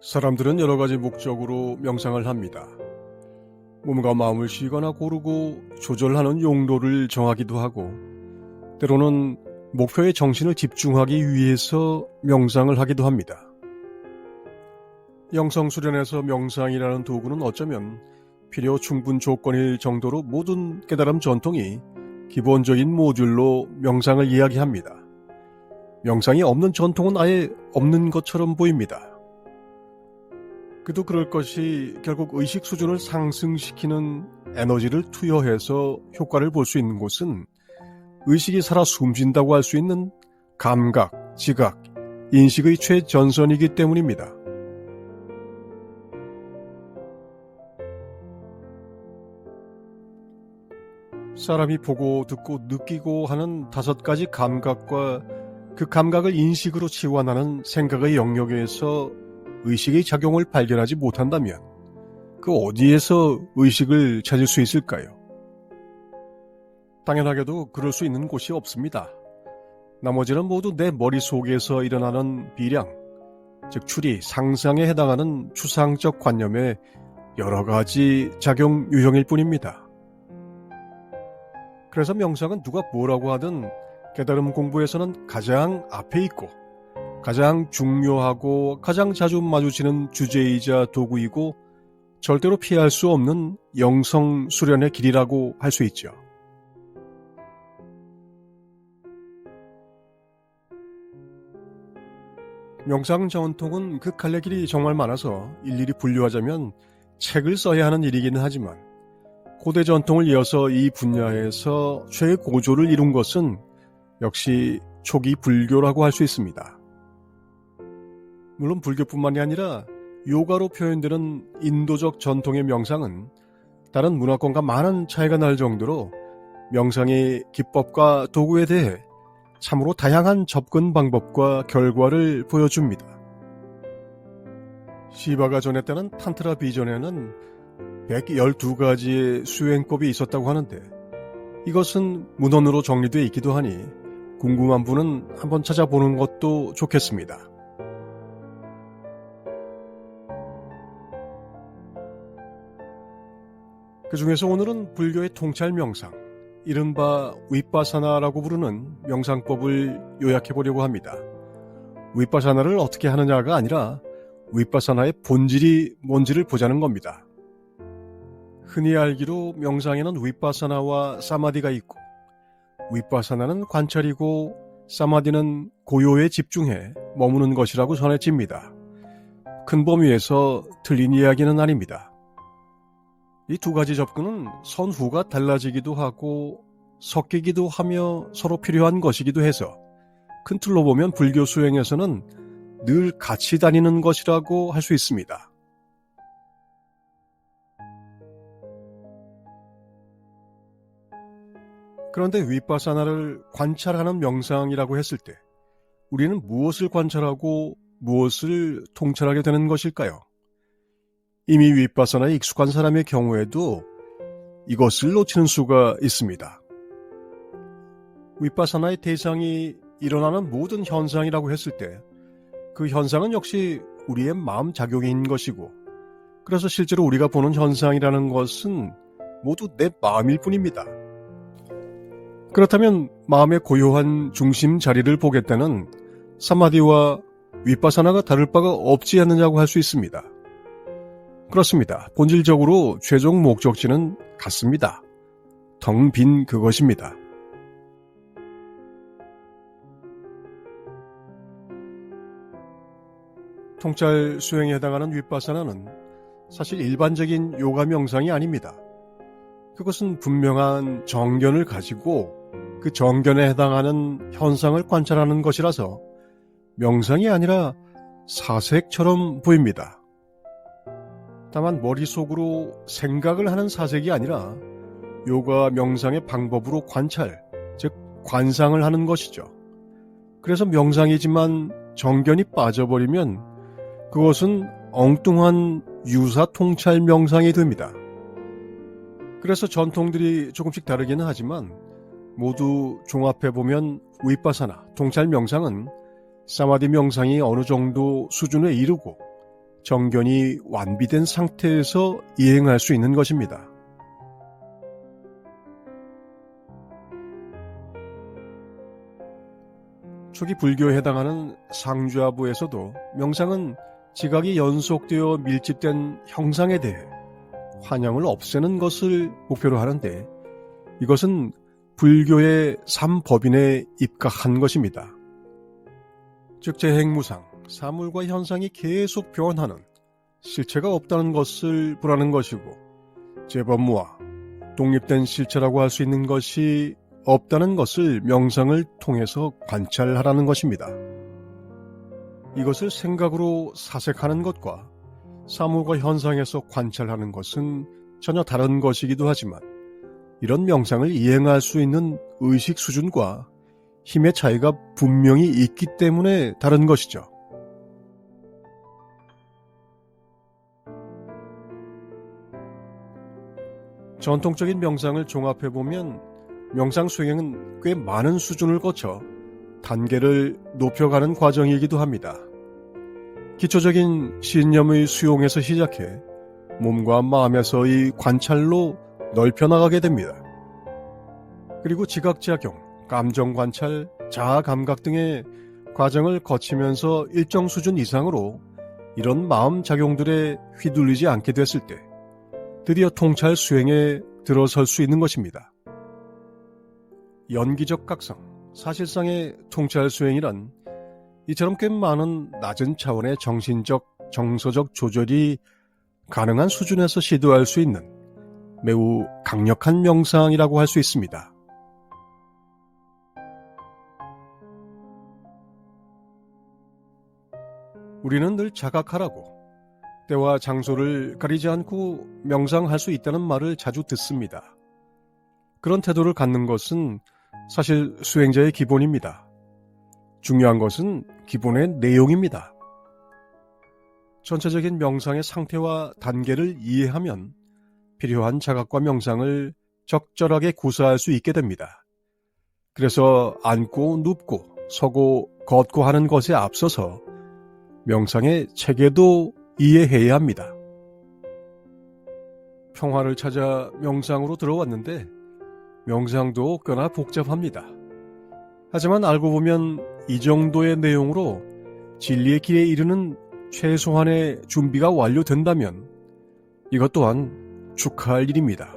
사람들은 여러 가지 목적으로 명상을 합니다. 몸과 마음을 쉬거나 고르고 조절하는 용도를 정하기도 하고, 때로는 목표에 정신을 집중하기 위해서 명상을 하기도 합니다. 영성 수련에서 명상이라는 도구는 어쩌면 필요 충분 조건일 정도로 모든 깨달음 전통이 기본적인 모듈로 명상을 이야기합니다. 명상이 없는 전통은 아예 없는 것처럼 보입니다. 그도 그럴 것이 결국 의식 수준을 상승시키는 에너지를 투여해서 효과를 볼 수 있는 곳은 의식이 살아 숨쉰다고 할 수 있는 감각, 지각, 인식의 최전선이기 때문입니다. 사람이 보고 듣고 느끼고 하는 5가지 감각과 그 감각을 인식으로 치환하는 생각의 영역에서 의식의 작용을 발견하지 못한다면 그 어디에서 의식을 찾을 수 있을까요? 당연하게도 그럴 수 있는 곳이 없습니다. 나머지는 모두 내 머릿속에서 일어나는 비량, 즉 추리, 상상에 해당하는 추상적 관념의 여러 가지 작용 유형일 뿐입니다. 그래서 명상은 누가 뭐라고 하든 깨달음 공부에서는 가장 앞에 있고 가장 중요하고 가장 자주 마주치는 주제이자 도구이고 절대로 피할 수 없는 영성 수련의 길이라고 할 수 있죠. 명상 전통은 그 갈래 길이 정말 많아서 일일이 분류하자면 책을 써야 하는 일이기는 하지만 고대 전통을 이어서 이 분야에서 최고조를 이룬 것은 역시 초기 불교라고 할 수 있습니다. 물론 불교뿐만이 아니라 요가로 표현되는 인도적 전통의 명상은 다른 문화권과 많은 차이가 날 정도로 명상의 기법과 도구에 대해 참으로 다양한 접근 방법과 결과를 보여줍니다. 시바가 전했다는 탄트라 비전에는 112가지의 수행법이 있었다고 하는데 이것은 문헌으로 정리되어 있기도 하니 궁금한 분은 한번 찾아보는 것도 좋겠습니다. 그 중에서 오늘은 불교의 통찰 명상, 이른바 위파사나라고 부르는 명상법을 요약해 보려고 합니다. 위파사나를 어떻게 하느냐가 아니라 위파사나의 본질이 뭔지를 보자는 겁니다. 흔히 알기로 명상에는 위파사나와 사마디가 있고 위파사나는 관찰이고 사마디는 고요에 집중해 머무는 것이라고 전해집니다. 큰 범위에서 틀린 이야기는 아닙니다. 이 두 가지 접근은 선후가 달라지기도 하고 섞이기도 하며 서로 필요한 것이기도 해서 큰 틀로 보면 불교 수행에서는 늘 같이 다니는 것이라고 할 수 있습니다. 그런데 위파사나를 관찰하는 명상이라고 했을 때 우리는 무엇을 관찰하고 무엇을 통찰하게 되는 것일까요? 이미 위파사나에 익숙한 사람의 경우에도 이것을 놓치는 수가 있습니다. 위파사나의 대상이 일어나는 모든 현상이라고 했을 때 그 현상은 역시 우리의 마음 작용인 것이고 그래서 실제로 우리가 보는 현상이라는 것은 모두 내 마음일 뿐입니다. 그렇다면 마음의 고요한 중심 자리를 보겠다는 사마디와 위파사나가 다를 바가 없지 않느냐고 할 수 있습니다. 그렇습니다. 본질적으로 최종 목적지는 같습니다. 텅 빈 그것입니다. 통찰 수행에 해당하는 위파사나는 사실 일반적인 요가 명상이 아닙니다. 그것은 분명한 정견을 가지고 그 정견에 해당하는 현상을 관찰하는 것이라서 명상이 아니라 사색처럼 보입니다. 다만 머릿속으로 생각을 하는 사색이 아니라 요가 명상의 방법으로 관찰, 즉 관상을 하는 것이죠. 그래서 명상이지만 정견이 빠져버리면 그것은 엉뚱한 유사 통찰 명상이 됩니다. 그래서 전통들이 조금씩 다르기는 하지만 모두 종합해보면 위파사나, 통찰 명상은 사마디 명상이 어느 정도 수준에 이르고 정견이 완비된 상태에서 이행할 수 있는 것입니다. 초기 불교에 해당하는 상주하부에서도 명상은 지각이 연속되어 밀집된 형상에 대해 환영을 없애는 것을 목표로 하는데, 이것은 불교의 삼법인에 입각한 것입니다. 즉 재행무상, 사물과 현상이 계속 변하는 실체가 없다는 것을 보라는 것이고, 재법무화, 독립된 실체라고 할 수 있는 것이 없다는 것을 명상을 통해서 관찰하라는 것입니다. 이것을 생각으로 사색하는 것과 사물과 현상에서 관찰하는 것은 전혀 다른 것이기도 하지만, 이런 명상을 이행할 수 있는 의식 수준과 힘의 차이가 분명히 있기 때문에 다른 것이죠. 전통적인 명상을 종합해보면 명상 수행은 꽤 많은 수준을 거쳐 단계를 높여가는 과정이기도 합니다. 기초적인 신념의 수용에서 시작해 몸과 마음에서의 관찰로 넓혀나가게 됩니다. 그리고 지각작용, 감정관찰, 자아감각 등의 과정을 거치면서 일정 수준 이상으로 이런 마음작용들에 휘둘리지 않게 됐을 때 드디어 통찰 수행에 들어설 수 있는 것입니다. 연기적 각성, 사실상의 통찰 수행이란 이처럼 꽤 많은 낮은 차원의 정신적, 정서적 조절이 가능한 수준에서 시도할 수 있는 매우 강력한 명상이라고 할 수 있습니다. 우리는 늘 자각하라고, 때와 장소를 가리지 않고 명상할 수 있다는 말을 자주 듣습니다. 그런 태도를 갖는 것은 사실 수행자의 기본입니다. 중요한 것은 기본의 내용입니다. 전체적인 명상의 상태와 단계를 이해하면 필요한 자각과 명상을 적절하게 구사할 수 있게 됩니다. 그래서 앉고 눕고 서고 걷고 하는 것에 앞서서 명상의 체계도 이해해야 합니다. 평화를 찾아 명상으로 들어왔는데 명상도 꽤나 복잡합니다. 하지만 알고 보면 이 정도의 내용으로 진리의 길에 이르는 최소한의 준비가 완료된다면 이것 또한 축하할 일입니다.